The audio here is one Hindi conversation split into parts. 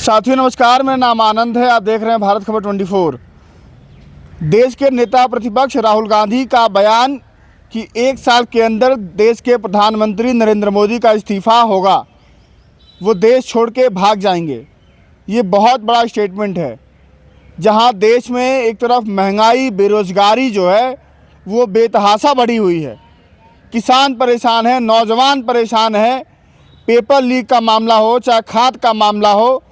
साथियों नमस्कार, मेरा नाम आनंद है। आप देख रहे हैं भारत खबर 24। देश के नेता प्रतिपक्ष राहुल गांधी का बयान कि 1 साल के अंदर देश के प्रधानमंत्री नरेंद्र मोदी का इस्तीफा होगा, वो देश छोड़ के भाग जाएंगे, ये बहुत बड़ा स्टेटमेंट है। जहां देश में एक तरफ महंगाई, बेरोजगारी जो है वो बेतहाशा बढ़ी हुई है, किसान परेशान है, नौजवान परेशान है, पेपर लीक का मामला हो, चाहे खाद का मामला हो,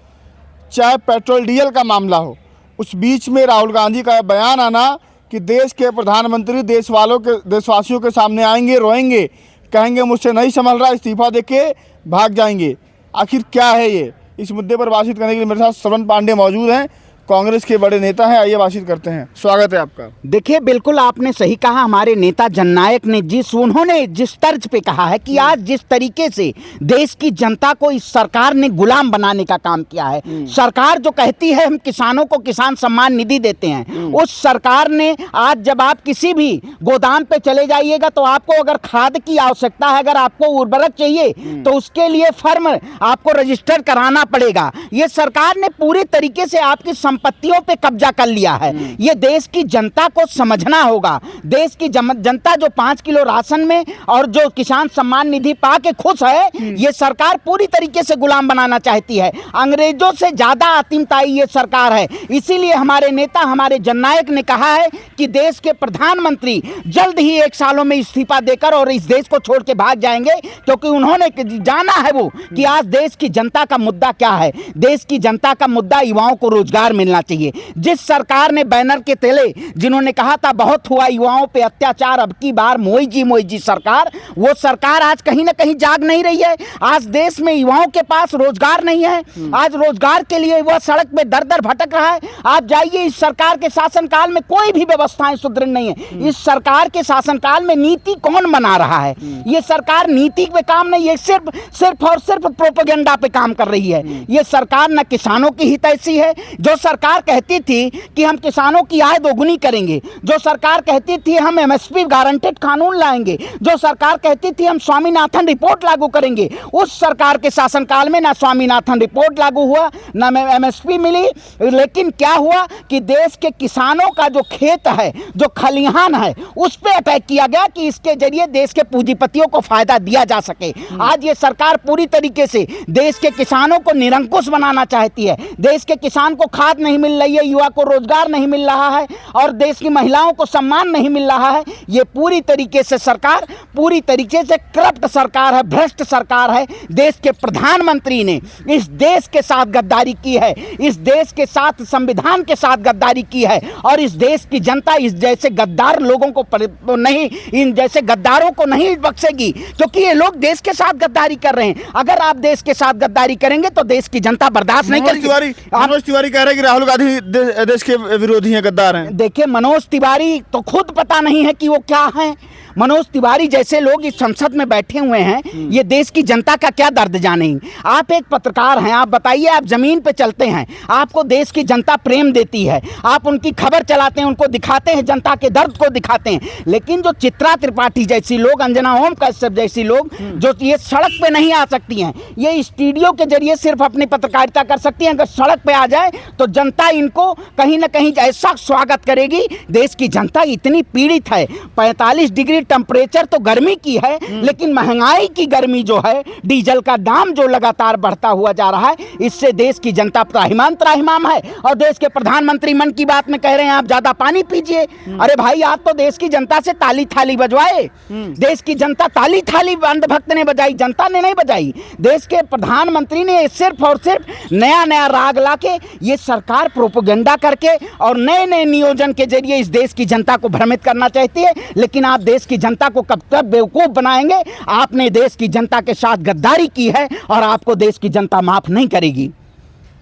चाहे पेट्रोल डीजल का मामला हो, उस बीच में राहुल गांधी का बयान आना कि देश के प्रधानमंत्री देशवासियों के सामने आएंगे, रोएंगे, कहेंगे मुझसे नहीं संभल रहा, इस्तीफा देके भाग जाएंगे। आखिर क्या है ये? इस मुद्दे पर बातचीत करने के लिए मेरे साथ श्रवण पांडे मौजूद हैं, कांग्रेस के बड़े नेता हैं। आइए बातचीत करते हैं। स्वागत है आपका। देखिए, बिल्कुल आपने सही कहा। हमारे नेता जननायक ने उन्होंने जिस तर्ज पे कहा है कि आज जिस तरीके से देश की जनता को इस सरकार ने गुलाम बनाने का काम किया है, सरकार जो कहती है हम किसानों को किसान सम्मान निधि देते हैं, उस सरकार ने आज जब आप किसी भी गोदाम पे चले जाइएगा तो आपको अगर खाद की आवश्यकता है, अगर आपको उर्वरक चाहिए तो उसके लिए फर्म आपको रजिस्टर कराना पड़ेगा। ये सरकार ने पूरे तरीके से आपकी संपत्तियों पे कब्जा कर लिया है। ये देश की जनता को समझना होगा। देश की जनता जो 5 किलो राशन में और जो किसान सम्मान निधि पा के खुश है, ये सरकार पूरी तरीके से गुलाम बनाना चाहती है। अंग्रेजों से ज्यादा आतिमताई ये सरकार है। इसीलिए हमारे नेता, हमारे जननायक ने कहा है कि देश के प्रधानमंत्री जल्द ही 1 सालों में इस्तीफा देकर और इस देश को छोड़ के भाग जाएंगे, क्योंकि उन्होंने जाना है वो कि आज देश की जनता का मुद्दा क्या है। देश की जनता का मुद्दा युवाओं को रोजगार मिलना चाहिए। जिस सरकार ने बैनर के तले जिन्होंने कहा था बहुत हुआ युवाओं पे अत्याचार, अब की बार मोई जी सरकार, वो सरकार आज कहीं ना कहीं जाग नहीं रही है। आज देश में युवाओं के पास रोजगार नहीं है। आज रोजगार के लिए वह सड़क पे दर दर भटक रहा है। आप जाइए, इस सरकार के शासनकाल में कोई भी व्यवस्थाएं सुदृढ़ नहीं है। इस सरकार के शासनकाल में नीति कौन बना रहा है? ये सरकार नीति पे काम नहीं है, सिर्फ और सिर्फ प्रोपेगेंडा पे काम कर रही है। ये सरकार न किसानों की हितैषी है। जो सरकार कहती थी कि हम किसानों की आय दोगुनी करेंगे, जो सरकार कहती थी हम एमएसपी गारंटेड कानून लाएंगे, जो सरकार कहती थी हम स्वामीनाथन रिपोर्ट लागू करेंगे, उस सरकार के शासनकाल में ना स्वामीनाथन रिपोर्ट लागू हुआ, ना एमएसपी मिली। लेकिन क्या हुआ कि देश के किसानों का जो खेत है, जो खलिहान है, उस पर अटैक किया गया कि इसके जरिए देश के पूंजीपतियों को फायदा दिया जा सके। आज ये सरकार पूरी तरीके से देश के किसानों को निरंकुश बनाना चाहती है। देश के किसान को खाद नहीं मिल रही है, युवा को रोजगार नहीं मिल रहा है और देश की महिलाओं को सम्मान नहीं मिल रहा है। ये पूरी तरीके से सरकार, पूरी तरीके से करप्ट सरकार है, भ्रष्ट सरकार है। देश के प्रधानमंत्री ने इस देश के साथ गद्दारी की है, इस देश के साथ, संविधान के साथ गद्दारी की है और इस देश की जनता इस जैसे गद्दार लोगों को नहीं, इन जैसे गद्दारों को नहीं बख्शेगी, क्योंकि ये लोग देश के साथ गद्दारी कर रहे हैं। अगर आप देश के साथ गद्दारी करेंगे तो देश की जनता बर्दाश्त नहीं करेगी। मनोज तिवारी कह रहे हैं कि राहुल गांधी देश के विरोधी हैं, गद्दार हैं। देखिए, मनोज तिवारी तो खुद पता नहीं है कि वो क्या है। मनोज तिवारी जैसे लोग इस संसद में बैठे हुए हैं, ये देश की जनता का क्या दर्द जानेंगे। आप एक पत्रकार हैं, आप बताइए, आप जमीन पे चलते हैं, आपको देश की जनता प्रेम देती है, आप उनकी खबर चलाते हैं, उनको दिखाते हैं, जनता के दर्द को दिखाते हैं। लेकिन जो चित्रा त्रिपाठी जैसी लोग, अंजना ओम कश्यप जैसी लोग, जो ये सड़क पे नहीं आ सकती हैं, ये स्टूडियो के जरिए सिर्फ अपनी पत्रकारिता कर सकती हैं। अगर सड़क पे आ जाए तो जनता इनको कहीं ना कहीं ऐसा स्वागत करेगी। देश की जनता इतनी पीड़ित है। 45 डिग्री टेम्परेचर तो गर्मी की है, लेकिन महंगाई की गर्मी जो है, डीजल का दाम जो लगातार बढ़ता हुआ जा रहा है, इससे देश की जनता त्राहिमाम है। और देश के प्रधानमंत्री मन की बात में कह रहे हैं आप ज्यादा पानी पीजिए। अरे भाई, आप तो देश की जनता से ताली थाली बजवाए। देश की जनता ताली थाली अंधभक्त ने बजाई, जनता ने नहीं बजाई। देश के प्रधानमंत्री ने सिर्फ और सिर्फ नया राग लाके ये सरकार प्रोपेगेंडा करके और नए नियोजन के जरिए इस देश की जनता को भ्रमित करना चाहती है। लेकिन आप देश की जनता को कब तक बेवकूफ बनाएंगे? आपने देश की जनता के साथ गद्दारी की है और आपको देश की जनता माफ नहीं करेगी।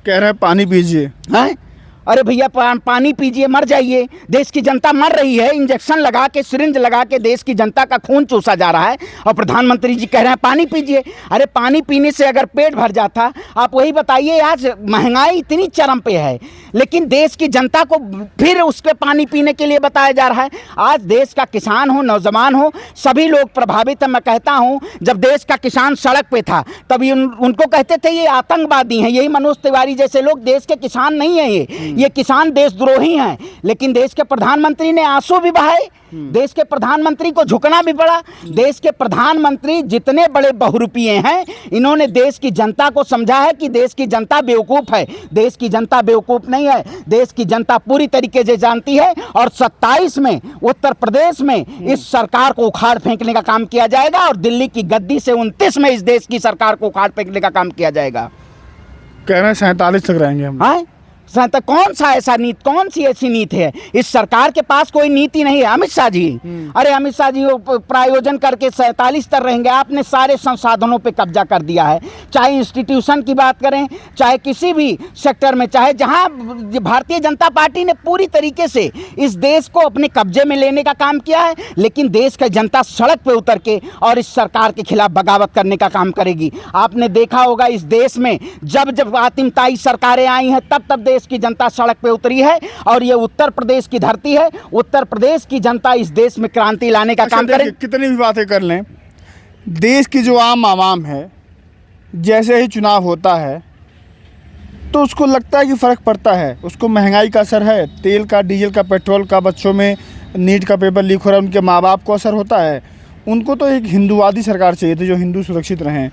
कह रहे हैं पानी पीजिए। अरे भैया पानी पीजिए, मर जाइए। देश की जनता मर रही है, इंजेक्शन लगा के, सिरिंज लगा के देश की जनता का खून चूसा जा रहा है, और प्रधानमंत्री जी कह रहे हैं पानी पीजिए। अरे पानी पीने से अगर पेट भर जाता, आप वही बताइए। आज महंगाई इतनी चरम पे है, लेकिन देश की जनता को फिर उसके पानी पीने के लिए बताया जा रहा है। आज देश का किसान हो, नौजवान हो, सभी लोग प्रभावित हैं। मैं कहता हूं, जब देश का किसान सड़क पे था तभी उनको कहते थे ये आतंकवादी हैं। यही मनोज तिवारी जैसे लोग देश के किसान नहीं हैं, ये किसान देशद्रोही हैं। लेकिन देश के प्रधानमंत्री ने आंसू भी बहाए, देश के प्रधानमंत्री को झुकना भी पड़ा। देश के प्रधानमंत्री जितने बड़े बहुरूपिये हैं, इन्होंने देश की जनता को समझा है कि देश की जनता बेवकूफ़ है। देश की जनता बेवकूफ़ नहीं है, देश की जनता पूरी तरीके से जानती है। और 27 में उत्तर प्रदेश में इस सरकार को उखाड़ फेंकने का काम किया जाएगा, और दिल्ली की गद्दी से 29 में इस देश की सरकार को उखाड़ फेंकने का काम किया जाएगा। कह रहे हैं 47 तक रहेंगे हम। हाँ, कौन सा ऐसा नीति, कौन सी ऐसी नीति है? इस सरकार के पास कोई नीति नहीं है। अमित शाह जी, अरे अमित शाह जी प्रायोजन करके 47 तक रहेंगे। आपने सारे संसाधनों पे कब्जा कर दिया है, चाहे इंस्टीट्यूशन की बात करें, चाहे किसी भी सेक्टर में, चाहे जहां भारतीय जनता पार्टी ने पूरी तरीके से इस देश को अपने कब्जे में लेने का काम किया है। लेकिन देश का जनता सड़क पे उतर के और इस सरकार के खिलाफ बगावत करने का काम करेगी। आपने देखा होगा इस देश में जब जब आतिमताई सरकारें आई हैं, तब तब देश की जनता सड़क पे उतरी है, और ये उत्तर प्रदेश की धरती है। उत्तर प्रदेश की जनता इस देश में क्रांति लाने का काम करे। कितनी भी बातें कर लें, देश की जो आम आवाम है, जैसे ही चुनाव होता है तो उसको लगता है कि फ़र्क पड़ता है। उसको महंगाई का असर है, तेल का, डीजल का, पेट्रोल का, बच्चों में नीट का पेपर लीक हो रहा है, उनके माँ बाप को असर होता है। उनको तो एक हिंदूवादी सरकार चाहिए थी, जो हिंदू सुरक्षित रहें।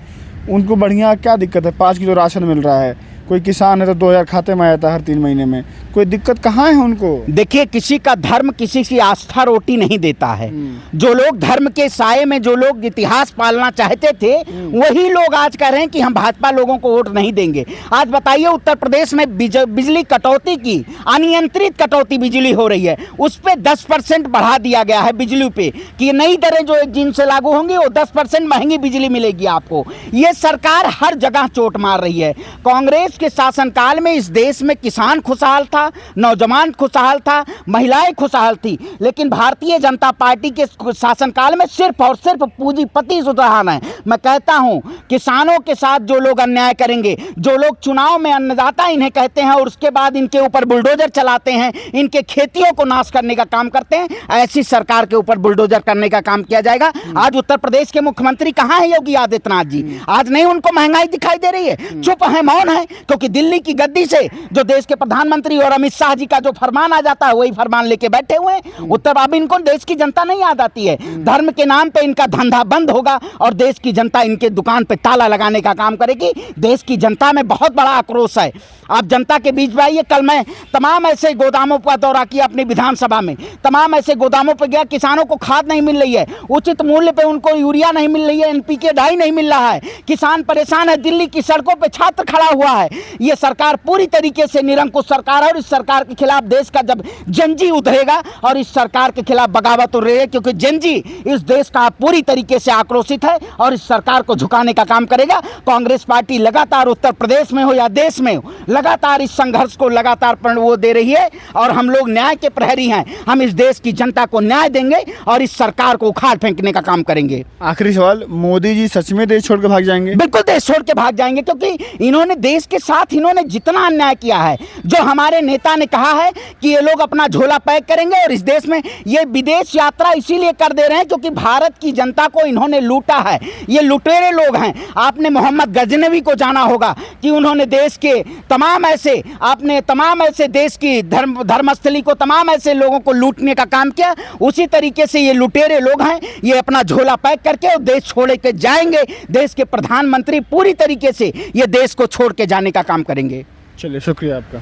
उनको बढ़िया क्या दिक्कत है? 5 किलो राशन मिल रहा है, कोई किसान है तो 2000 खाते में आ जाता है हर 3 महीने में। कोई दिक्कत कहाँ है उनको? देखिए, किसी का धर्म किसी की आस्था रोटी नहीं देता है। जो लोग धर्म के साये में, जो लोग इतिहास पालना चाहते थे, वही लोग आज कह रहे हैं कि हम भाजपा लोगों को वोट नहीं देंगे। आज बताइए, उत्तर प्रदेश में बिजली कटौती की, अनियंत्रित कटौती बिजली हो रही है, उस पर 10% बढ़ा दिया गया है बिजली पे, कि नई दरें जो 1 जून से लागू होंगी वो 10% महंगी बिजली मिलेगी आपको। ये सरकार हर जगह चोट मार रही है। कांग्रेस के शासनकाल में इस देश में किसान खुशहाल था, नौजवान खुशहाल था, महिलाएं खुशहाल थी। लेकिन भारतीय जनता पार्टी के शासनकाल में सिर्फ और सिर्फ पूंजीपति सुधार है। मैं कहता हूं, किसानों के साथ जो लोग अन्याय करेंगे, जो लोग चुनाव में अन्नदाता इन्हें कहते हैं और उसके बाद इनके ऊपर बुलडोजर चलाते हैं, इनके खेतियों को नाश करने का काम करते हैं, ऐसी सरकार के ऊपर बुलडोजर करने का काम किया जाएगा। आज उत्तर प्रदेश के मुख्यमंत्री कहां है? योगी आदित्यनाथ जी। आज नहीं उनको महंगाई दिखाई दे रही है, चुप है, मौन है, क्योंकि दिल्ली की गद्दी से जो देश के प्रधानमंत्री और अमित शाह जी का जो फरमान आ जाता है, वही फरमान लेके बैठे हुए हैं। उत्तर अब इनको देश की जनता नहीं याद आती है। धर्म के नाम पे इनका धंधा बंद होगा और देश की जनता इनके दुकान पे ताला लगाने का काम करेगी। देश की जनता में बहुत बड़ा आक्रोश है। आप जनता के बीच में आइए। कल मैं तमाम ऐसे गोदामों का दौरा किया अपनी विधानसभा में, तमाम ऐसे गोदामों पर गया। किसानों को खाद नहीं मिल रही है, उचित मूल्य पे उनको यूरिया नहीं मिल रही है, NPK डाई नहीं मिल रहा है, किसान परेशान है। दिल्ली की सड़कों पे छात्र खड़ा हुआ है। ये सरकार पूरी तरीके से निरंकुश सरकार है, और इस सरकार के खिलाफ देश का जब जनजी उतरेगा और इस सरकार के खिलाफ बगावत उतरेगी, क्योंकि जनजी इस देश का पूरी तरीके से आक्रोशित है और इस सरकार को झुकाने का काम करेगा। कांग्रेस पार्टी लगातार उत्तर प्रदेश में हो या देश में हो, लगातार इस संघर्ष को लगातार वो दे रही है, और हम लोग न्याय के प्रहरी हैं। हम इस देश की जनता को न्याय देंगे और इस सरकार को उखाड़ फेंकने का काम करेंगे। आखिरी सवाल, मोदी जी सच में देश छोड़ के भाग जाएंगे? बिल्कुल देश छोड़ के भाग जाएंगे, क्योंकि इन्होंने देश के साथ इन्होंने जितना अन्याय किया है। जो हमारे नेता ने कहा है कि ये लोग अपना झोला पैक करेंगे और इस देश में ये विदेश यात्रा इसीलिए कर दे रहे हैं क्योंकि भारत की जनता को इन्होंने लूटा है। ये लुटेरे लोग हैं। आपने मोहम्मद गजनवी को जाना होगा कि उन्होंने देश के तमाम ऐसे देश की धर्मस्थली को, तमाम ऐसे लोगों को लूटने का काम किया। उसी तरीके से ये लुटेरे लोग हैं। ये अपना झोला पैक करके और देश छोड़ के जाएंगे। देश के प्रधानमंत्री पूरी तरीके से ये देश को छोड़ के जाने का काम करेंगे। चलिए, शुक्रिया आपका।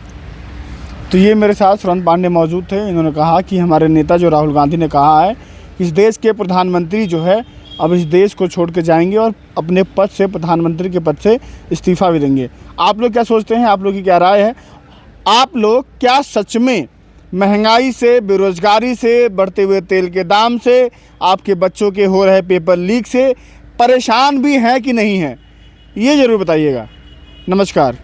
तो ये मेरे साथ सुरंत पांडे मौजूद थे। इन्होंने कहा कि हमारे नेता जो राहुल गांधी ने कहा है, इस देश के प्रधानमंत्री जो है अब इस देश को छोड़ के जाएंगे और अपने पद से, प्रधानमंत्री के पद से इस्तीफा भी देंगे। आप लोग क्या सोचते हैं? आप लोग की क्या राय है? आप लोग क्या सच में महंगाई से, बेरोजगारी से, बढ़ते हुए तेल के दाम से, आपके बच्चों के हो रहे पेपर लीक से परेशान भी हैं कि नहीं हैं? ये ज़रूर बताइएगा। नमस्कार।